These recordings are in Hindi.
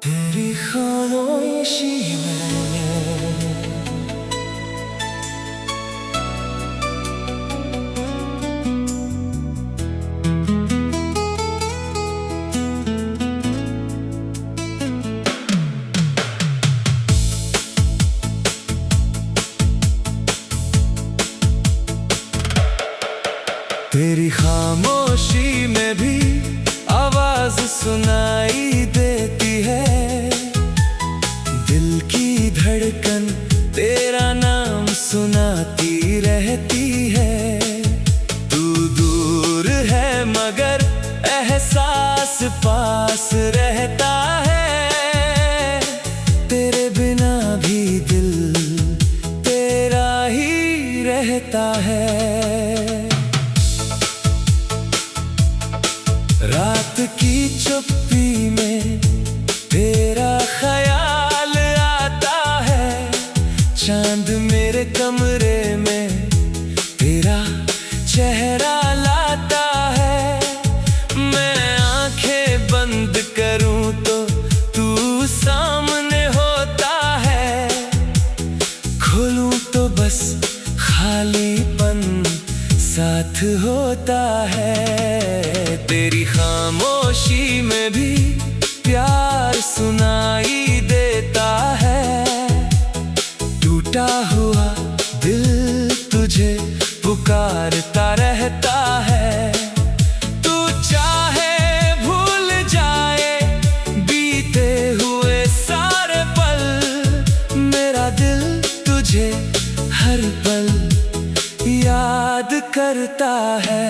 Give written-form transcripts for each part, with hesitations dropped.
तेरी खामोशी में तेरी खामोशी में भी आवाज सुनाई देती है। दिल की धड़कन तेरा नाम सुनाती रहती है। तू दूर है मगर एहसास पास रहता है। तेरे बिना भी दिल तेरा ही रहता है। रात की चुप्पी में तेरा ख्याल आता है। चांद मेरे कमरे में तेरा चेहरा लाता है। मैं आंखें बंद करूं तो तू सामने होता है। खोलूं तो बस खालीपन साथ होता है। तेरी खामोशी में भी प्यार सुनाई देता है। टूटा हुआ दिल तुझे पुकारता रहता है। तू चाहे भूल जाए बीते हुए सारे पल। मेरा दिल तुझे हर पल याद करता है।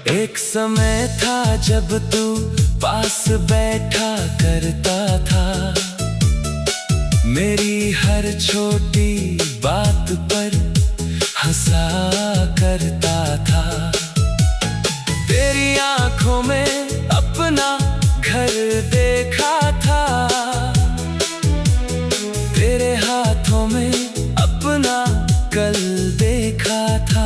एक समय था जब तू पास बैठा करता था। मेरी हर छोटी बात पर हंसा करता था। तेरी आंखों में अपना घर देखा था। तेरे हाथों में अपना कल देखा था।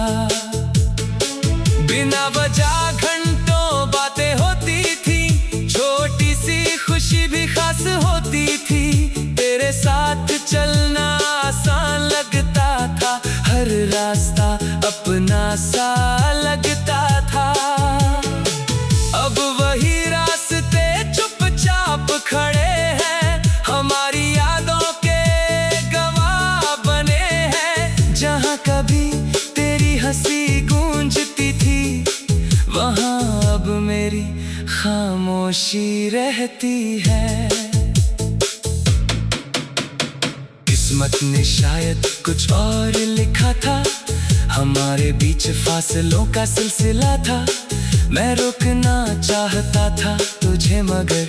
बिना वजह घंटों बातें होती थी। छोटी सी खुशी भी खास होती थी। तेरे साथ चलना आसान लगता था। हर रास्ता अपना सा लगता था। अब वही रास्ते चुपचाप खड़े हैं। हमारी यादों के गवाह बने हैं। जहाँ कभी तेरी हंसी गूंजती थी वहाँ अब मेरी खामोशी रहती है। किस्मत ने शायद कुछ और लिखा था। हमारे बीच फासलों का सिलसिला था। मैं रुकना चाहता था तुझे मगर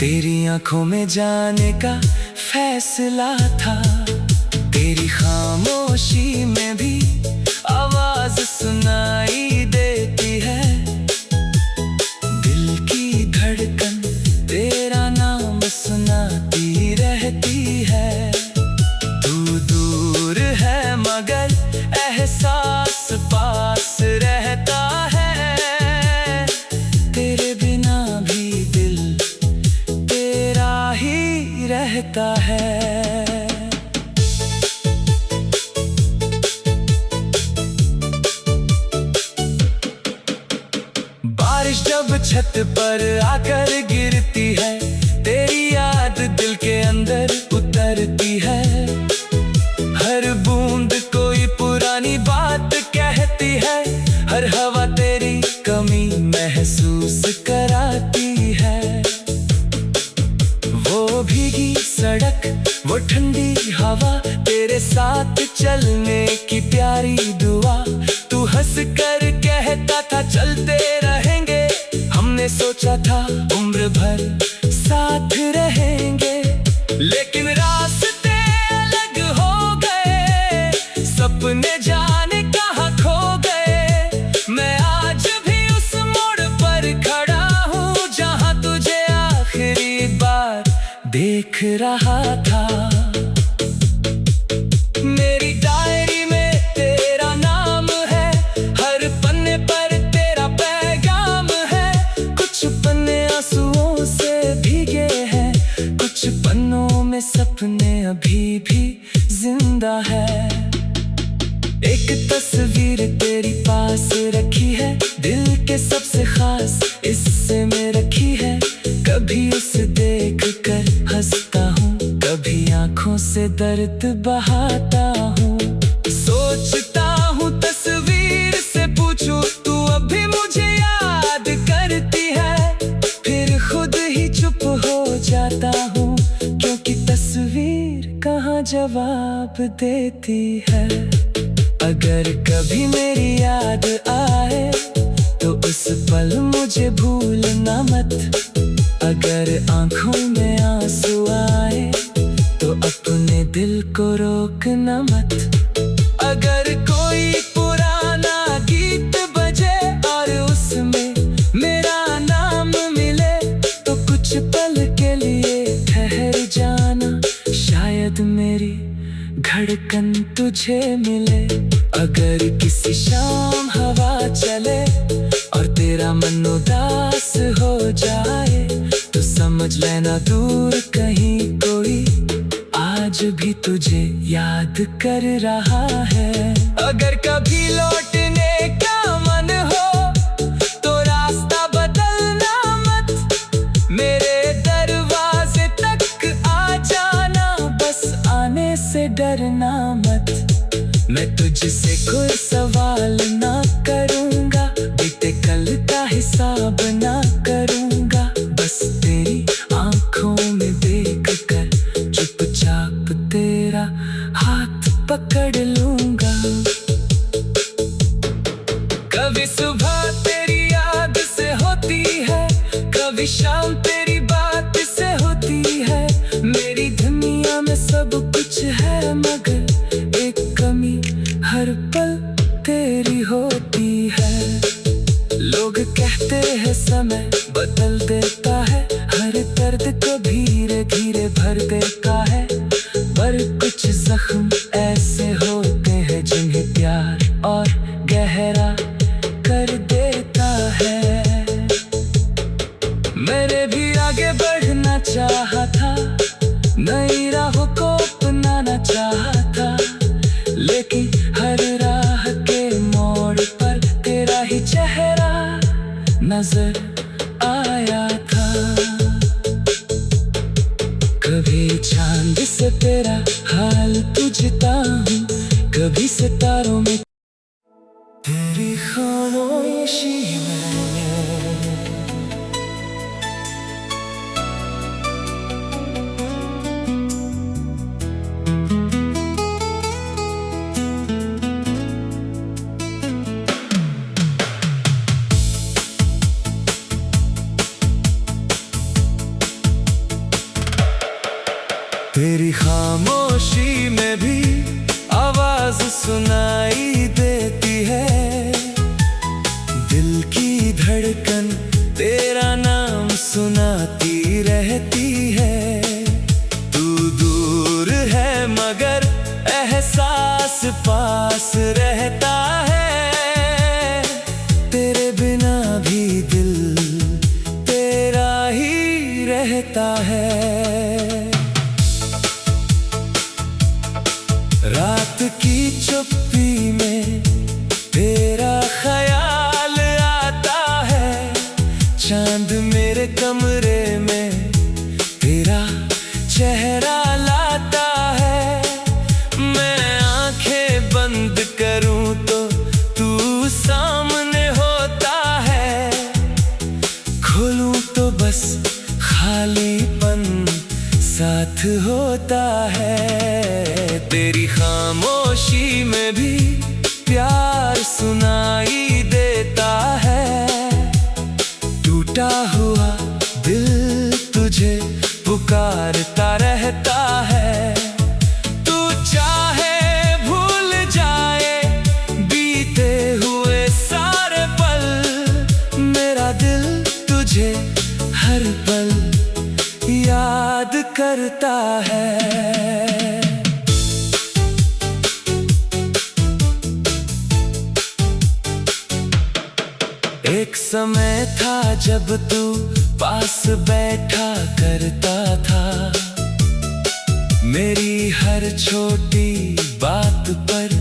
तेरी आंखों में जाने का फैसला था। तेरी खामोशी में भी आवाज सुनाई देती है। दिल की धड़कन तेरा नाम सुनाती रहती है। तू दूर है मगर एहसास पास रहता है। तेरे बिना भी दिल तेरा ही रहता है। बारिश जब छत पर आकर गिरती है। तेरी याद दिल के अंदर उतरती है। हर बूंद कोई पुरानी बात कहती है। हर हवा तेरी कमी महसूस कराती है। वो भीगी सड़क वो ठंडी हवा तेरे साथ चलने की प्यारी दुआ। तू हंस कर कहता था चलते रहेंगे। हमने सोचा था उम्र भर साथ रहेंगे। लेकिन रास्ते अलग हो गए। सपने जाने कहाँ खो गए। मैं आज भी उस मोड़ पर खड़ा हूँ जहाँ तुझे आखिरी बार देख रहा था। मेरी डायरी में तेरा नाम है। हर एक तस्वीर तेरी पास रखी है, दिल के सबसे खास इससे में रखी है। कभी उसे देख कर हंसता हूँ, कभी आंखों से दर्द बहाता हूँ। सोचता हूँ तस्वीर से पूछूं, तू अभी मुझे याद करती है? फिर खुद ही चुप हो जाता हूँ, क्योंकि तस्वीर कहाँ जवाब देती है। अगर कभी मेरी याद आए तो उस पल मुझे भूलना मत। अगर आंखों में आंसू आए तो अपने दिल को रोकना मत। अगर कोई पुराना गीत बजे और उसमें मेरा नाम मिले तो कुछ पल के लिए ठहर जाना, शायद मेरी धड़कन तुझे मिले। अगर किसी शाम हवा चले और तेरा मन उदास हो जाए तो समझ लेना दूर कहीं कोई आज भी तुझे याद कर रहा है। अगर कभी लौटने का मन हो तो रास्ता बदलना मत, मेरे दरवाजे तक आ जाना, बस आने से डरना मत। मैं तुझसे कोई सवाल ना करूँगा, बीते कल का हिसाब ना करूँगा, बस तेरी आंखों में देख कर चुपचाप तेरा हाथ पकड़ लूँगा। कभी सुबह तेरी याद से होती है, कभी शाम तेरी बात से होती है। मेरी दुनिया में सब कुछ है मगर एक कमी हर पल तेरी होती है। लोग कहते हैं समय बदल देता है, हर दर्द को धीरे धीरे भर देता है, पर कुछ जख्म ऐसे होते हैं जिन्हें प्यार और गहरा कर देता है। मैंने भी आगे बढ़ना चाहा था, नई राहों को अपनाना चाहा था, लेकिन हर राह के मोड़ पर तेरा ही चेहरा नजर आया था। कभी चांद से तेरा हाल पूछता हूँ, कभी सितारों में तेरी खामोशी में। तेरी खामोशी में भी आवाज सुनाई देती है, दिल की धड़कन तेरा नाम सुनाती रहती है। तू दूर है मगर एहसास पास रहता है, तेरे बिना भी दिल तेरा ही रहता है। रात की चुप्पी में तेरा ख्याल आता है, चांद मेरे कमरे में तेरा चेहरा लाता है। मैं आंखें बंद करूं तो तू सामने होता है, खोलूं तो बस खालीपन साथ होता है। तेरी खामोशी में भी प्यार सुनाई देता है, टूटा हुआ दिल तुझे पुकारता रहता है। तू चाहे भूल जाए बीते हुए सारे पल, मेरा दिल तुझे हर पल याद करता है। एक समय था जब तू पास बैठा करता था, मेरी हर छोटी बात पर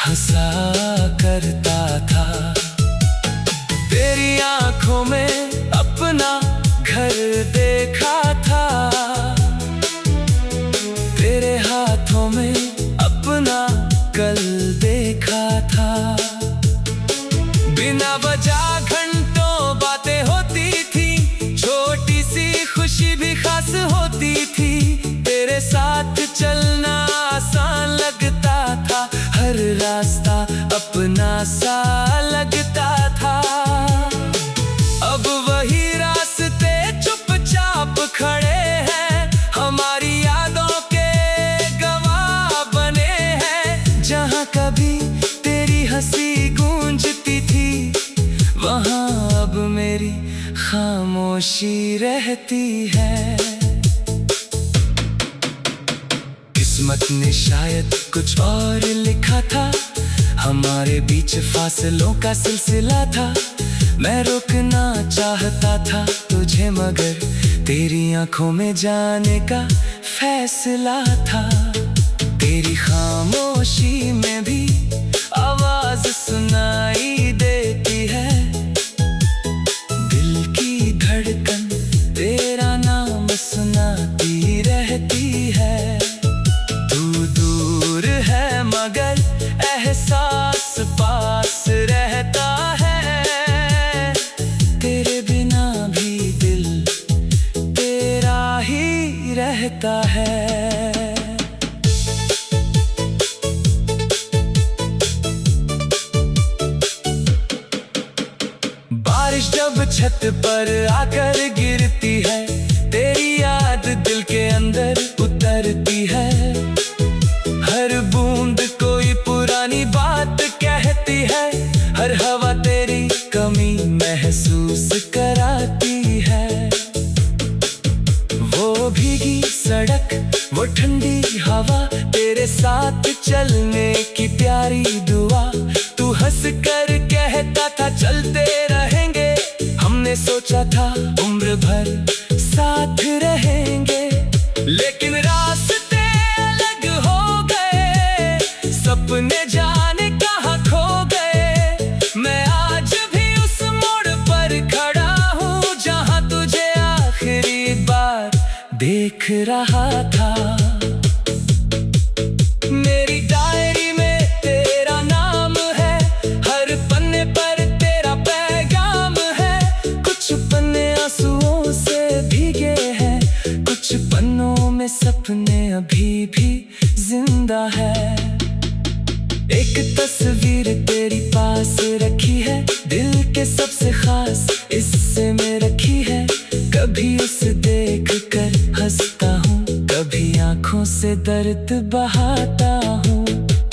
हंसा करता था। तेरी आंखों में अपना घर देखा था, तेरे हाथों में अपना कल देखा था। बिना वजह घंटों बातें होती थी, छोटी सी खुशी भी खास होती थी। तेरे साथ चलना आसान लगता था, हर रास्ता अपना सा लगता था। अब वही रास्ते चुपचाप खड़े हैं, हमारी यादों के गवाह बने हैं। जहाँ कभी तेरी हंसी गूंजती थी, वहाँ अब मेरी खामोशी रहती है। किस्मत ने शायद कुछ और लिखा था, हमारे बीच फासलों का सिलसिला था। मैं रोकना चाहता था तुझे, मगर तेरी आंखों में जाने का फैसला था। तेरी खामोशी में भी आवाज सुनाई देती है, दिल की धड़कन तेरा नाम सुनाती रहती है। तू दूर है मगर एहसास पास रहता है, तेरे बिना भी दिल तेरा ही रहता है। बारिश जब छत पर आकर गिरती है, तेरी याद दिल के अंदर उतरती है। हर बूंद कोई पुरानी बात कहती है, हर हवा तेरी कमी महसूस कराती है। वो भीगी सड़क, वो ठंडी हवा, तेरे साथ चलने की प्यारी दुआ। तू हंस कर कहता था चलते रहेंगे, हमने सोचा था उम्र भर साथ रहेंगे। लेकिन रास्ते अलग हो गए, सपने जाने कहाँ खो गए। मैं आज भी उस मोड़ पर खड़ा हूँ, जहाँ तुझे आखिरी बार देख रहा था। मेरी डायरी में तेरा नाम है, हर पन्ने पर तेरा पैगाम है। कुछ पन्ने आंसुओं से भीगे हैं, कुछ पन्नों में सपने अभी भी जिंदा है। एक तस्वीर तेरी पास रखी है, दिल के सबसे खास हिस्से में रखी है। कभी उसे देख कर हंसता हूँ, कभी आंखों से दर्द बहाता हूँ।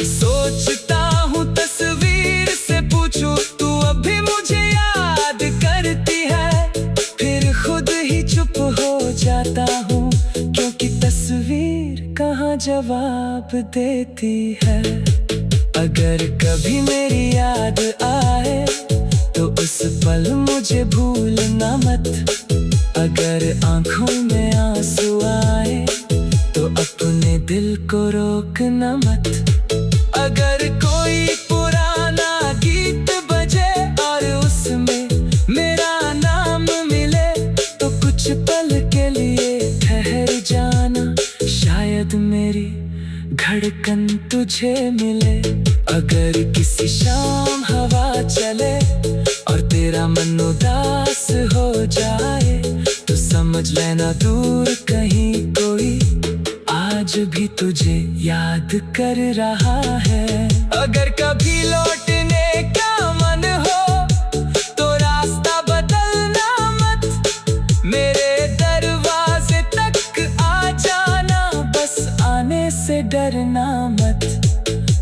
सोचता हूँ तस्वीर से पूछूं, तू अभी मुझे याद करती है। फिर खुद ही चुप हो जाता हूँ, क्योंकि तस्वीर कहाँ जवाब देती है। अगर कभी मेरी याद आए तो उस पल मुझे भूलना मत। अगर आंखों में आंसू आए तो अपने दिल को रोकना मत। अगर कोई पुराना गीत बजे और उसमें मेरा नाम मिले, तो कुछ पल के लिए ठहर जाना, शायद मेरी धड़कन तुझे मिले। अगर किसी शाम हवा चले और तेरा मन उदास हो जाए, तो समझ लेना दूर कहीं कोई आज भी तुझे याद कर रहा है। अगर कभी लौटने का मन हो तो रास्ता बदलना मत, मेरे दरवाजे तक आ जाना, बस आने से डरना मत।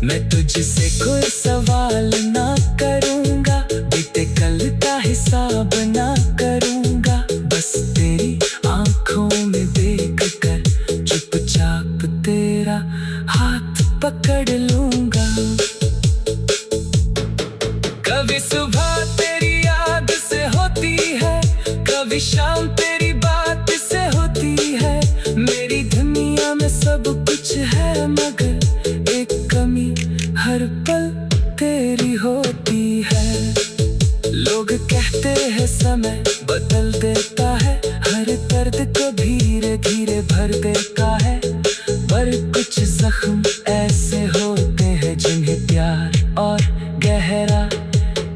मैं तुझसे कोई सवाल ना करूँगा, बीते कल का हिसाब ना करूँगा। बस तेरी आंखों में देख कर चुपचाप तेरा हाथ पकड़ लूँगा। कभी सुबह तेरी याद से होती है, कभी शाम तेरी बात से होती है। मेरी दुनिया में सब कुछ है, मगर एक कमी हर पल तेरी होती है। लोग कहते हैं समय बदल देता है, हर दर्द को धीरे धीरे भर देता है। पर कुछ जख्म ऐसे होते हैं जिन्हें प्यार और गहरा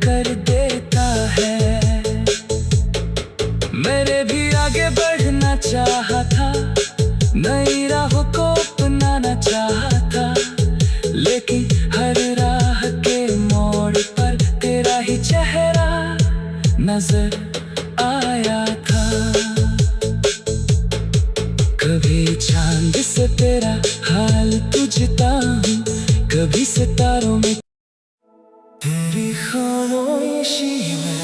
कर देता है। मैंने भी आगे बढ़ना चाहा था, नई राहों को अपनाना चाहा था, लेकिन हर राह के मोड़ पर तेरा ही चेहरा नजर आया था। कभी चांद से तेरा हाल पूछता हूँ, कभी सितारों में तेरी खामोशी में।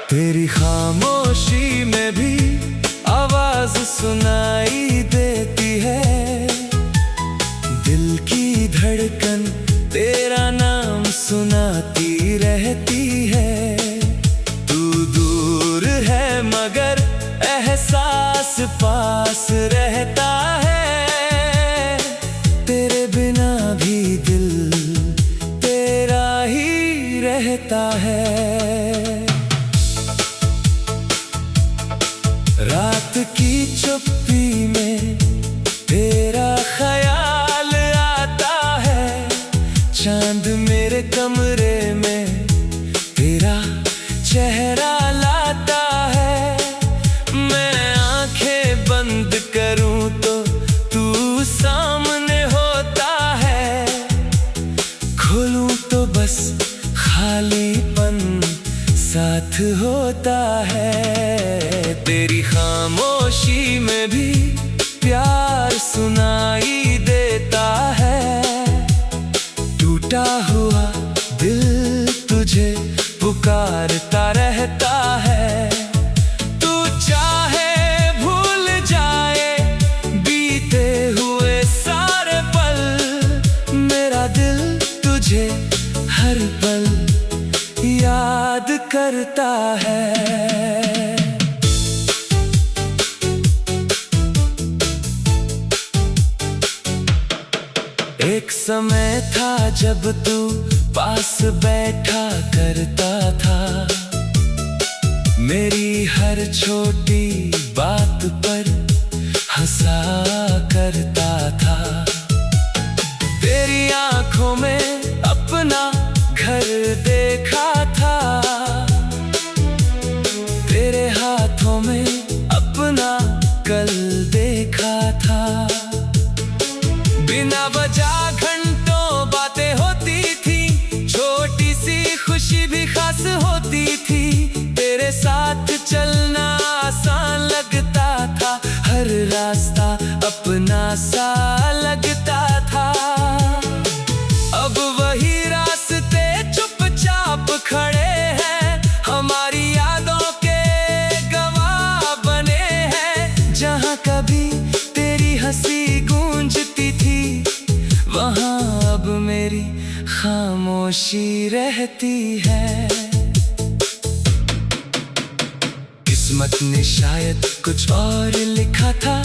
तेरी खामोशी में भी आवाज सुनाई देती है। दिल की धड़कन तेरा नाम सुनाती रहती है। तू दूर है मगर एहसास पास रहता है। तेरे बिना भी दिल तेरा ही रहता है। रात की चुप्पी में तेरा ख्याल आता है। चांद मेरे कमरे में तेरा चेहरा लाता है। मैं आंखें बंद करूं तो तू सामने होता है, खोलूं तो बस खालीपन साथ होता है। तेरी खामोशी में भी प्यार सुनाई देता है। टूटा हुआ दिल तुझे पुकारता रहता है। तू चाहे भूल जाए बीते हुए सारे पल, मेरा दिल तुझे हर पल याद करता है। एक समय था जब तू पास बैठा करता था, मेरी हर छोटी बात पर हंसा करता था। तेरी आंखों में अपना घर देखा था, तेरे हाथों में अपना कल देखा था। बिना वजह घंटों बातें होती थी, छोटी सी खुशी भी खास होती थी। तेरे साथ चलना आसान लगता था, हर रास्ता अपना सा लगता था। अब वही रास्ते चुपचाप खड़े हैं, हमारी यादों के गवाह बने हैं। जहाँ कभी तेरी हंसी गूंजती थी, वहाँ अब मेरी खामोशी रहती है। किस्मत ने शायद कुछ और लिखा था,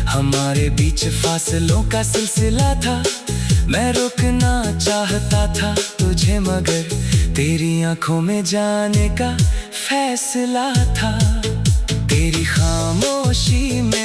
हमारे बीच फासलों का सिलसिला था। मैं रोकना चाहता था तुझे, मगर तेरी आंखों में जाने का फैसला था। तेरी खामोशी में